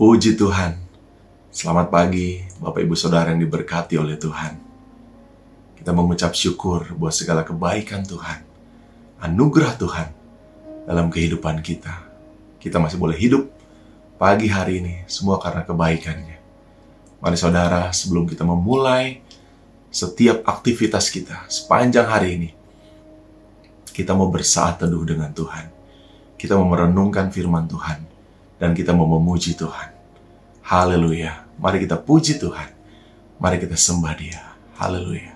Puji Tuhan. Selamat pagi Bapak Ibu Saudara yang diberkati oleh Tuhan. Kita mengucap syukur buat segala kebaikan Tuhan, anugerah Tuhan dalam kehidupan kita. Kita masih boleh hidup pagi hari ini, semua karena kebaikannya. Mari saudara, sebelum kita memulai setiap aktivitas kita sepanjang hari ini, kita mau bersaat teduh dengan Tuhan. Kita mau merenungkan firman Tuhan. Dan kita mau memuji Tuhan. Haleluya. Mari kita puji Tuhan. Mari kita sembah Dia. Haleluya.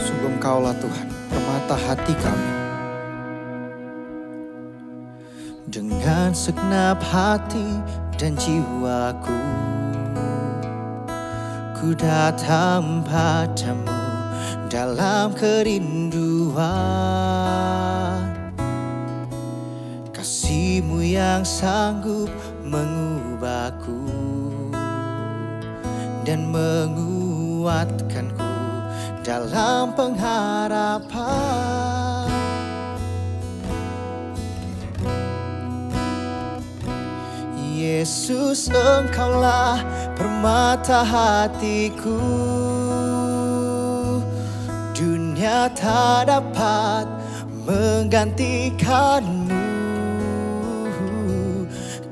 Sungguh Engkaulah Tuhan, permata hati kami. Dengan segenap hati dan jiwaku, ku datang padamu dalam kerinduan. Kasih-Mu yang sanggup mengubahku dan menguatkanku dalam pengharapan. Yesus, Engkaulah permata hatiku. Dunia tak dapat menggantikan-Mu.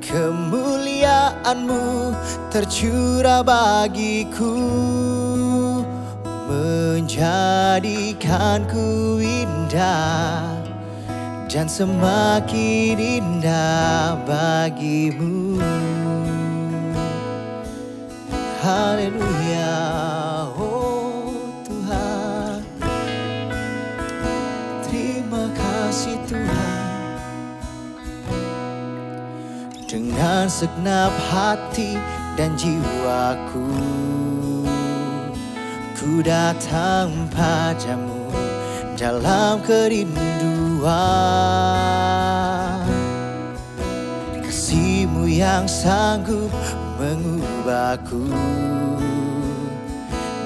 Kemuliaan-Mu tercurah bagiku, menjadikanku indah dan semakin indah bagi-Mu. Haleluya, oh Tuhan. Terima kasih Tuhan. Dengan segenap hati dan jiwaku, ku datang padamu dalam kerinduan. Kasih-Mu yang sanggup mengubahku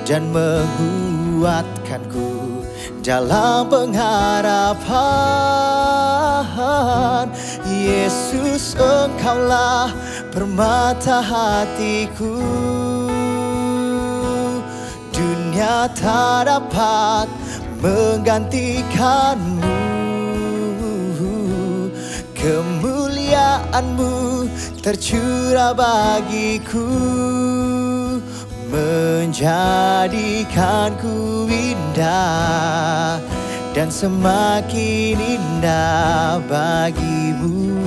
dan menguatkanku dalam pengharapan. Yesus, Engkaulah permata hatiku. Dunia tak dapat menggantikan-Mu. Kemuliaan-Mu tercurah bagiku, menjadikanku indah dan semakin indah bagi-Mu.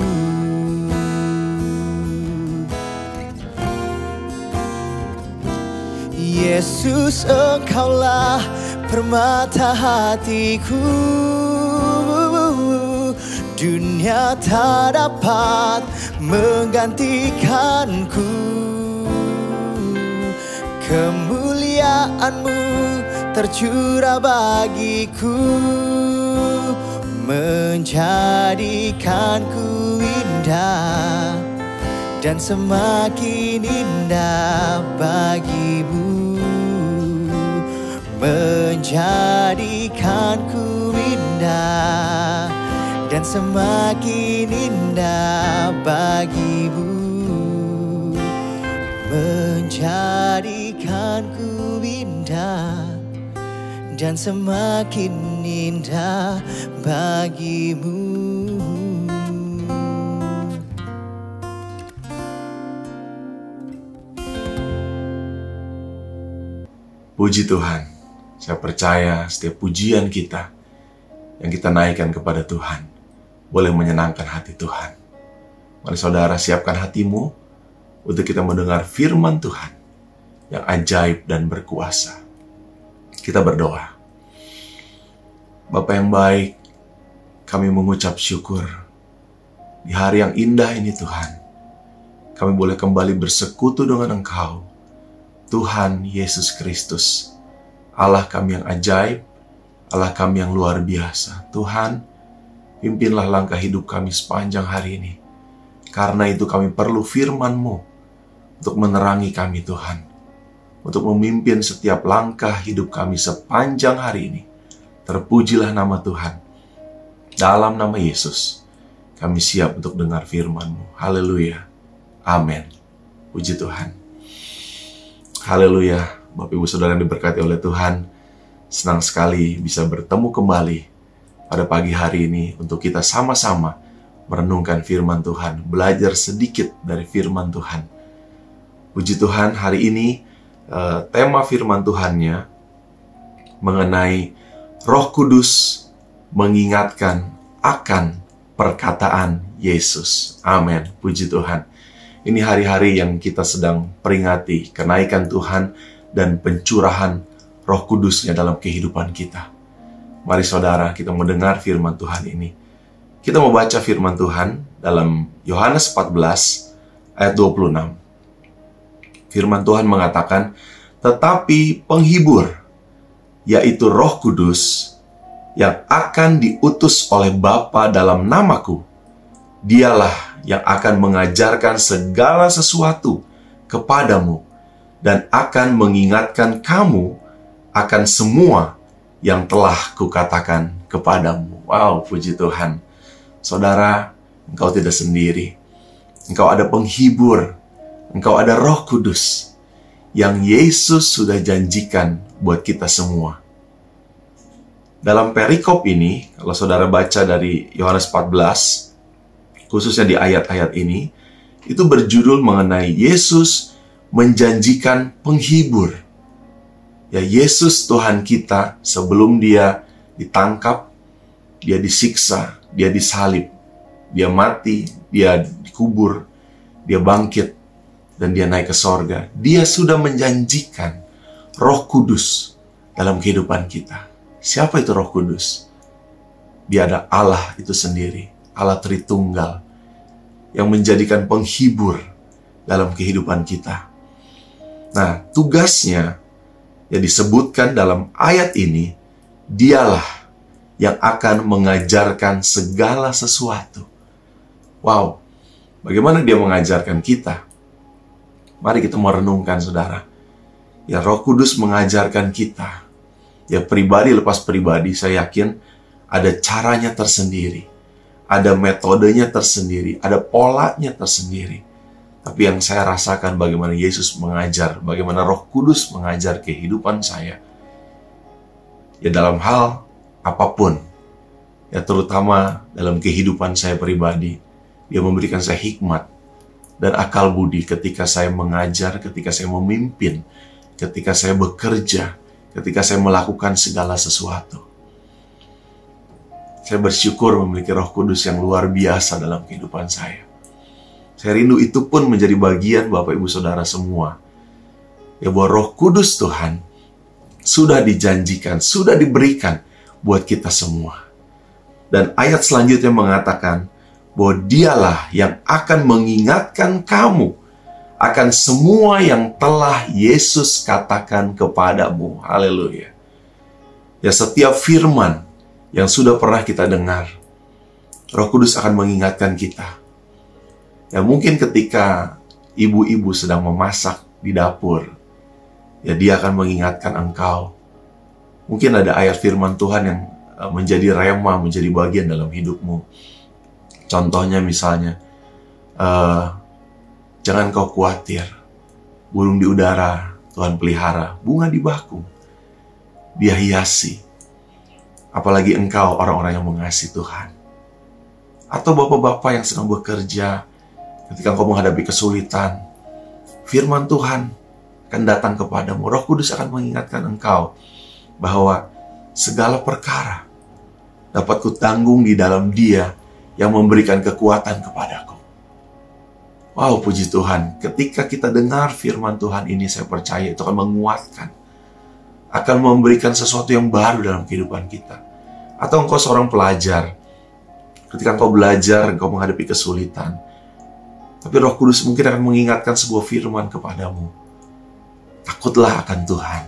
Yesus, Engkaulah permata hatiku. Dunia tak dapat menggantikanku. Kemuliaan-Mu tercurah bagiku, menjadikanku indah dan semakin indah bagi-Mu. Menjadikanku indah dan semakin indah bagi-Mu. Menjadikanku indah dan semakin indah bagi-Mu. Puji Tuhan. Saya percaya setiap pujian kita yang kita naikkan kepada Tuhan boleh menyenangkan hati Tuhan. Mari saudara, siapkan hatimu untuk kita mendengar firman Tuhan yang ajaib dan berkuasa. Kita berdoa. Bapa yang baik, kami mengucap syukur di hari yang indah ini Tuhan. Kami boleh kembali bersekutu dengan Engkau, Tuhan Yesus Kristus, Allah kami yang ajaib, Allah kami yang luar biasa. Tuhan, pimpinlah langkah hidup kami sepanjang hari ini. Karena itu kami perlu firman-Mu untuk menerangi kami Tuhan, untuk memimpin setiap langkah hidup kami sepanjang hari ini. Terpujilah nama Tuhan. Dalam nama Yesus, kami siap untuk dengar firman-Mu. Haleluya. Amin. Puji Tuhan. Haleluya. Bapak Ibu Saudara yang diberkati oleh Tuhan, senang sekali bisa bertemu kembali pada pagi hari ini untuk kita sama-sama merenungkan firman Tuhan, belajar sedikit dari firman Tuhan. Puji Tuhan, hari ini tema firman Tuhannya mengenai Roh Kudus mengingatkan akan perkataan Yesus. Amin. Puji Tuhan. Ini hari-hari yang kita sedang peringati kenaikan Tuhan dan pencurahan Roh Kudus-Nya dalam kehidupan kita. Mari saudara, kita mau dengar firman Tuhan ini. Kita mau baca firman Tuhan dalam Yohanes 14 ayat 26. Firman Tuhan mengatakan, tetapi penghibur, yaitu Roh Kudus, yang akan diutus oleh Bapa dalam namaku, dialah yang akan mengajarkan segala sesuatu kepadamu dan akan mengingatkan kamu akan semua yang telah kukatakan kepadamu. Wow, puji Tuhan. Saudara, engkau tidak sendiri. Engkau ada penghibur. Engkau ada Roh Kudus yang Yesus sudah janjikan buat kita semua. Dalam perikop ini, kalau saudara baca dari Yohanes 14, khususnya di ayat-ayat ini, itu berjudul mengenai Yesus menjanjikan penghibur. Ya, Yesus Tuhan kita sebelum dia ditangkap, dia disiksa, dia disalib, dia mati, dia dikubur, dia bangkit, dan dia naik ke sorga. Dia sudah menjanjikan Roh Kudus dalam kehidupan kita. Siapa itu Roh Kudus? Dia ada Allah itu sendiri, Allah Tritunggal, yang menjadikan penghibur dalam kehidupan kita. Nah, tugasnya yang disebutkan dalam ayat ini, dialah yang akan mengajarkan segala sesuatu. Wow, bagaimana dia mengajarkan kita? Mari kita merenungkan, saudara. Ya, Roh Kudus mengajarkan kita. Ya, pribadi lepas pribadi, saya yakin ada caranya tersendiri. Ada metodenya tersendiri. Ada polanya tersendiri. Tapi yang saya rasakan bagaimana Yesus mengajar, bagaimana Roh Kudus mengajar kehidupan saya. Ya, dalam hal apapun. Ya, terutama dalam kehidupan saya pribadi. Dia memberikan saya hikmat dan akal budi ketika saya mengajar, ketika saya memimpin, ketika saya bekerja, ketika saya melakukan segala sesuatu. Saya bersyukur memiliki Roh Kudus yang luar biasa dalam kehidupan saya. Saya rindu itu pun menjadi bagian Bapak Ibu Saudara semua. Ya, bahwa Roh Kudus Tuhan sudah dijanjikan, sudah diberikan buat kita semua. Dan ayat selanjutnya mengatakan bahwa dialah yang akan mengingatkan kamu akan semua yang telah Yesus katakan kepadamu. Haleluya. Ya, setiap firman yang sudah pernah kita dengar, Roh Kudus akan mengingatkan kita. Ya, mungkin ketika ibu-ibu sedang memasak di dapur, ya, dia akan mengingatkan engkau. Mungkin ada ayat firman Tuhan yang menjadi rema, menjadi bagian dalam hidupmu. Contohnya misalnya, jangan kau khawatir, burung di udara Tuhan pelihara, bunga di baku Dia hiasi. Apalagi engkau orang-orang yang mengasihi Tuhan. Atau bapak-bapak yang sedang bekerja, ketika engkau menghadapi kesulitan, firman Tuhan akan datang kepadamu. Roh Kudus akan mengingatkan engkau bahwa segala perkara dapat kutanggung di dalam Dia yang memberikan kekuatan kepadaku. Wow, puji Tuhan. Ketika kita dengar firman Tuhan ini, saya percaya itu akan menguatkan. Akan memberikan sesuatu yang baru dalam kehidupan kita. Atau engkau seorang pelajar. Ketika engkau belajar, engkau menghadapi kesulitan. Tapi Roh Kudus mungkin akan mengingatkan sebuah firman kepadamu. Takutlah akan Tuhan.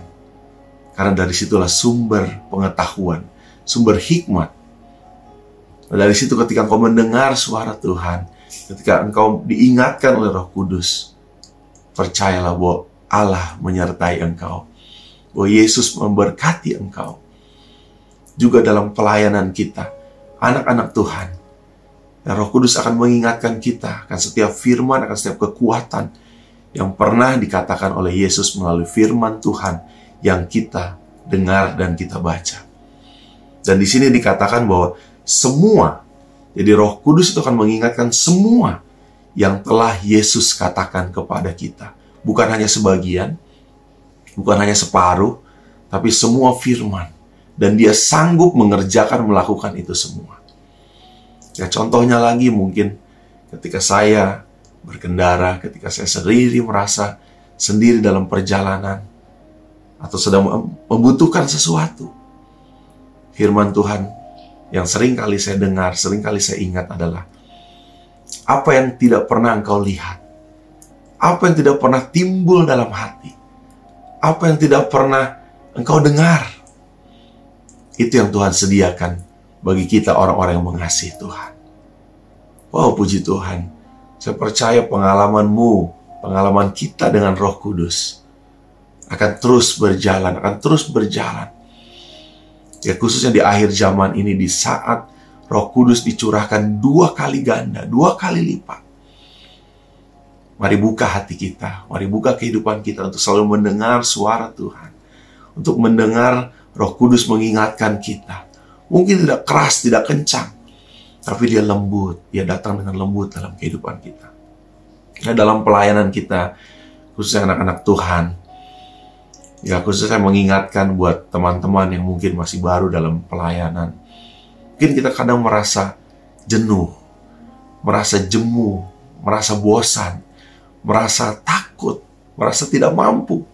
Karena dari situlah sumber pengetahuan, sumber hikmat. Nah, dari situ ketika engkau mendengar suara Tuhan, ketika engkau diingatkan oleh Roh Kudus, percayalah bahwa Allah menyertai engkau, bahwa Yesus memberkati engkau. Juga dalam pelayanan kita, anak-anak Tuhan, dan Roh Kudus akan mengingatkan kita akan setiap firman, akan setiap kekuatan yang pernah dikatakan oleh Yesus melalui firman Tuhan yang kita dengar dan kita baca. Dan di sini dikatakan bahwa semua, jadi Roh Kudus itu akan mengingatkan semua yang telah Yesus katakan kepada kita. Bukan hanya sebagian, bukan hanya separuh, tapi semua firman. Dan dia sanggup mengerjakan, melakukan itu semua. Ya, contohnya lagi mungkin ketika saya berkendara, ketika saya sendiri merasa sendiri dalam perjalanan, atau sedang membutuhkan sesuatu. Firman Tuhan yang sering kali saya dengar, sering kali saya ingat adalah, apa yang tidak pernah engkau lihat, apa yang tidak pernah timbul dalam hati, apa yang tidak pernah engkau dengar, itu yang Tuhan sediakan bagi kita orang-orang yang mengasihi Tuhan. Wow, puji Tuhan. Saya percaya pengalamanmu, pengalaman kita dengan Roh Kudus akan terus berjalan, Ya, khususnya di akhir zaman ini, di saat Roh Kudus dicurahkan 2 kali ganda, 2 kali lipat. Mari buka hati kita, mari buka kehidupan kita untuk selalu mendengar suara Tuhan. Untuk mendengar Roh Kudus mengingatkan kita. Mungkin tidak keras, tidak kencang, tapi dia lembut, dia datang dengan lembut dalam kehidupan kita. Nah, dalam pelayanan kita, khususnya anak-anak Tuhan, ya khususnya saya mengingatkan buat teman-teman yang mungkin masih baru dalam pelayanan. Mungkin kita kadang merasa jenuh, merasa jemu, merasa bosan, merasa takut, merasa tidak mampu.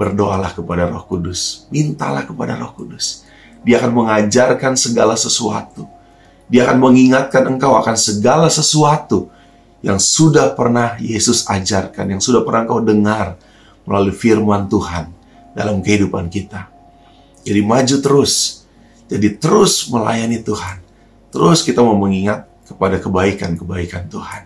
Berdoalah kepada Roh Kudus, mintalah kepada Roh Kudus. Dia akan mengajarkan segala sesuatu. Dia akan mengingatkan engkau akan segala sesuatu yang sudah pernah Yesus ajarkan, yang sudah pernah engkau dengar melalui firman Tuhan dalam kehidupan kita. Jadi maju terus. Jadi terus melayani Tuhan. Terus kita mau mengingat kepada kebaikan-kebaikan Tuhan.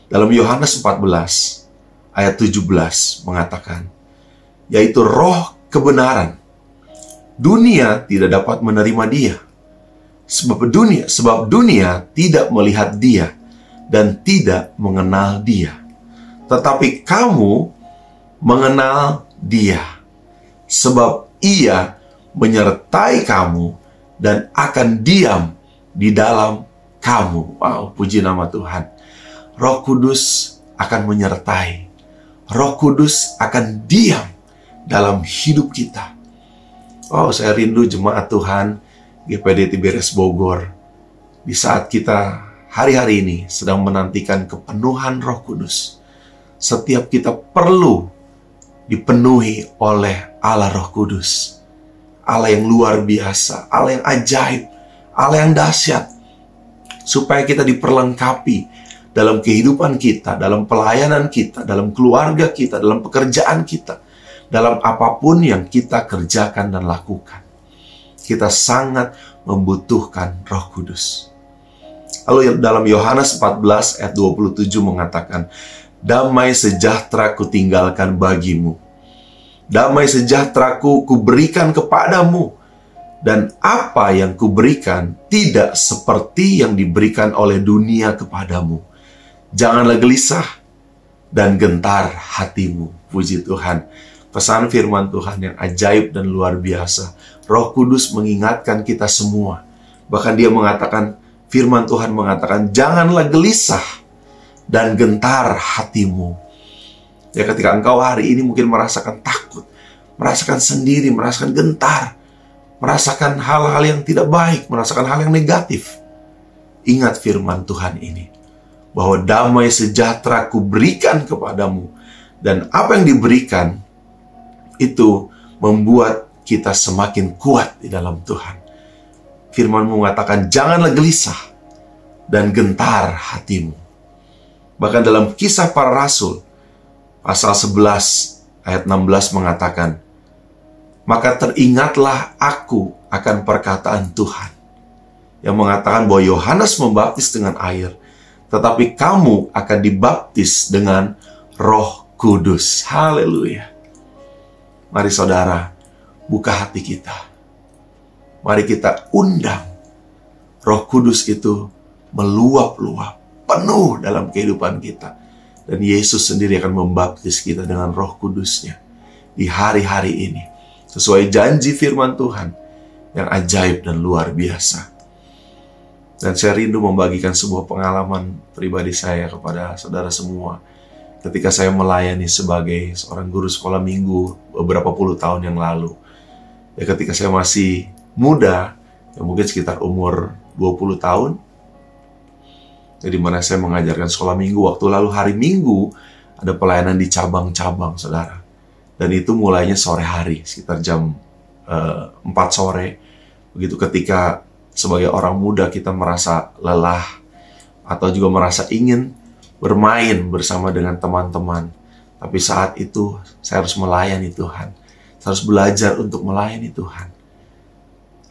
Dalam Yohanes 14 ayat 17 mengatakan, yaitu Roh kebenaran. Dunia tidak dapat menerima Dia. Sebab dunia tidak melihat Dia dan tidak mengenal Dia. Tetapi kamu mengenal Dia, sebab Ia menyertai kamu dan akan diam di dalam kamu. Wow, puji nama Tuhan. Roh Kudus akan menyertai. Roh Kudus akan diam dalam hidup kita. Wow, saya rindu jemaat Tuhan GPD Tiberias Bogor di saat kita hari-hari ini sedang menantikan kepenuhan Roh Kudus. Setiap kita perlu dipenuhi oleh Allah Roh Kudus. Allah yang luar biasa, Allah yang ajaib, Allah yang dahsyat. Supaya kita diperlengkapi dalam kehidupan kita, dalam pelayanan kita, dalam keluarga kita, dalam pekerjaan kita, dalam apapun yang kita kerjakan dan lakukan. Kita sangat membutuhkan Roh Kudus. Lalu dalam Yohanes 14 ayat 27 mengatakan, damai sejahtera kutinggalkan bagimu. Damai sejahtera kuberikan kepadamu. Dan apa yang kuberikan tidak seperti yang diberikan oleh dunia kepadamu. Janganlah gelisah dan gentar hatimu. Puji Tuhan. Pesan firman Tuhan yang ajaib dan luar biasa. Roh Kudus mengingatkan kita semua. Bahkan dia mengatakan, firman Tuhan mengatakan, janganlah gelisah dan gentar hatimu. Ya, ketika engkau hari ini mungkin merasakan takut, merasakan sendiri, merasakan gentar, merasakan hal-hal yang tidak baik, merasakan hal yang negatif. Ingat firman Tuhan ini, bahwa damai sejahtera kuberikan kepadamu. Dan apa yang diberikan, itu membuat kita semakin kuat di dalam Tuhan. Firman mengatakan, janganlah gelisah dan gentar hatimu. Bahkan dalam Kisah Para Rasul, pasal 11 ayat 16 mengatakan, maka teringatlah aku akan perkataan Tuhan, yang mengatakan bahwa Yohanes membaptis dengan air, tetapi kamu akan dibaptis dengan Roh Kudus. Haleluya. Mari saudara, buka hati kita. Mari kita undang Roh Kudus itu meluap-luap, penuh dalam kehidupan kita. Dan Yesus sendiri akan membaptis kita dengan Roh Kudusnya di hari-hari ini, sesuai janji firman Tuhan yang ajaib dan luar biasa. Dan saya rindu membagikan sebuah pengalaman pribadi saya kepada saudara semua. Ketika saya melayani sebagai seorang guru sekolah minggu beberapa puluh tahun yang lalu. Ya, ketika saya masih muda, ya mungkin sekitar umur 20 tahun. Jadi mana saya mengajarkan sekolah minggu, waktu lalu hari Minggu ada pelayanan di cabang-cabang, saudara. Dan itu mulainya sore hari, sekitar jam 4 sore. Begitu ketika sebagai orang muda kita merasa lelah atau juga merasa ingin bermain bersama dengan teman-teman. Tapi saat itu saya harus melayani Tuhan. Saya harus belajar untuk melayani Tuhan.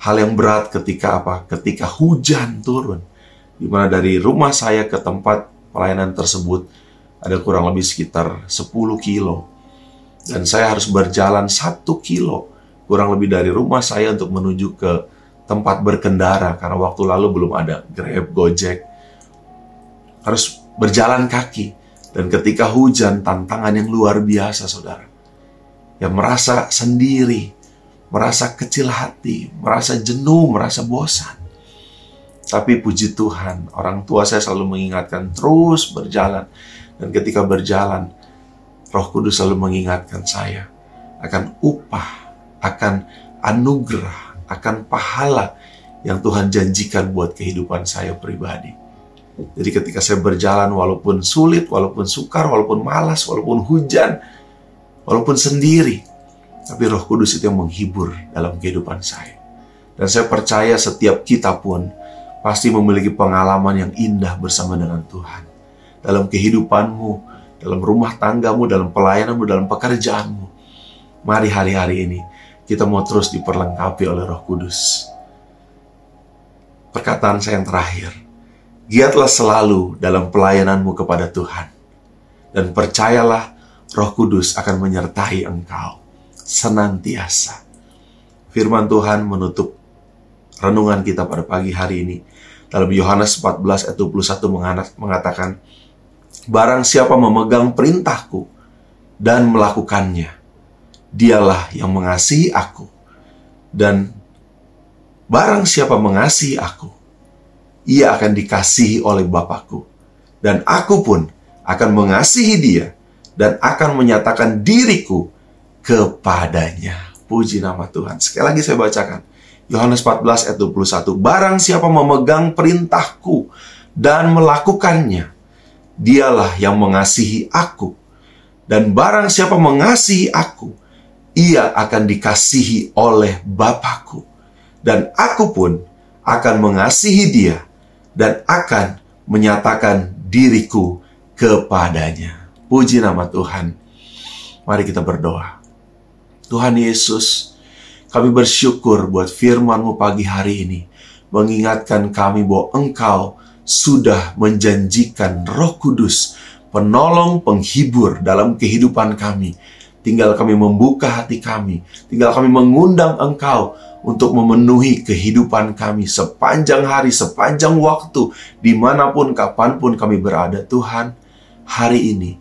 Hal yang berat ketika apa? Ketika hujan turun. Di mana dari rumah saya ke tempat pelayanan tersebut ada kurang lebih sekitar 10 kilo. Dan saya harus berjalan 1 kilo kurang lebih dari rumah saya untuk menuju ke tempat berkendara. Karena waktu lalu belum ada Grab, Gojek. Harus berjalan kaki. Dan ketika hujan, tantangan yang luar biasa, saudara. Yang merasa sendiri, merasa kecil hati, merasa jenuh, merasa bosan. Tapi puji Tuhan, orang tua saya selalu mengingatkan terus berjalan. Dan ketika berjalan, Roh Kudus selalu mengingatkan saya akan upah, akan anugerah, akan pahala yang Tuhan janjikan buat kehidupan saya pribadi. Jadi ketika saya berjalan, walaupun sulit, walaupun sukar, walaupun malas, walaupun hujan, walaupun sendiri, tapi Roh Kudus itu yang menghibur dalam kehidupan saya. Dan saya percaya setiap kita pun pasti memiliki pengalaman yang indah bersama dengan Tuhan. Dalam kehidupanmu, dalam rumah tanggamu, dalam pelayananmu, dalam pekerjaanmu. Mari hari-hari ini kita mau terus diperlengkapi oleh Roh Kudus. Perkataan saya yang terakhir, giatlah selalu dalam pelayananmu kepada Tuhan. Dan percayalah Roh Kudus akan menyertai engkau senantiasa. Firman Tuhan menutup renungan kita pada pagi hari ini. Dalam Yohanes 14 ayat 21 mengatakan, barang siapa memegang perintahku dan melakukannya, dialah yang mengasihi aku. Dan barang siapa mengasihi aku, ia akan dikasihi oleh Bapakku. Dan aku pun akan mengasihi dia dan akan menyatakan diriku kepadanya. Puji nama Tuhan. Sekali lagi saya bacakan. Yohanes 14 ayat 21. Barang siapa memegang perintahku dan melakukannya, dialah yang mengasihi aku. Dan barang siapa mengasihi aku, ia akan dikasihi oleh Bapakku. Dan aku pun akan mengasihi dia dan akan menyatakan diriku kepadanya. Puji nama Tuhan. Mari kita berdoa. Tuhan Yesus, kami bersyukur buat firman-Mu pagi hari ini. Mengingatkan kami bahwa Engkau sudah menjanjikan Roh Kudus, penolong, penghibur dalam kehidupan kami. Tinggal kami membuka hati kami. Tinggal kami mengundang Engkau untuk memenuhi kehidupan kami sepanjang hari, sepanjang waktu, dimanapun, kapanpun kami berada. Tuhan, hari ini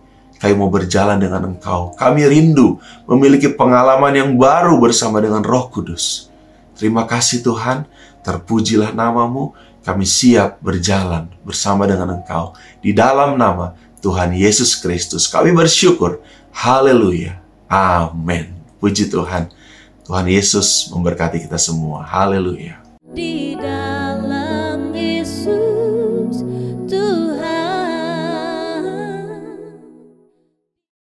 kami mau berjalan dengan Engkau. Kami rindu memiliki pengalaman yang baru bersama dengan Roh Kudus. Terima kasih Tuhan, terpujilah nama-Mu. Kami siap berjalan bersama dengan Engkau. Di dalam nama Tuhan Yesus Kristus kami bersyukur. Haleluya. Amin. Puji Tuhan. Tuhan Yesus memberkati kita semua. Haleluya. Di dalam Yesus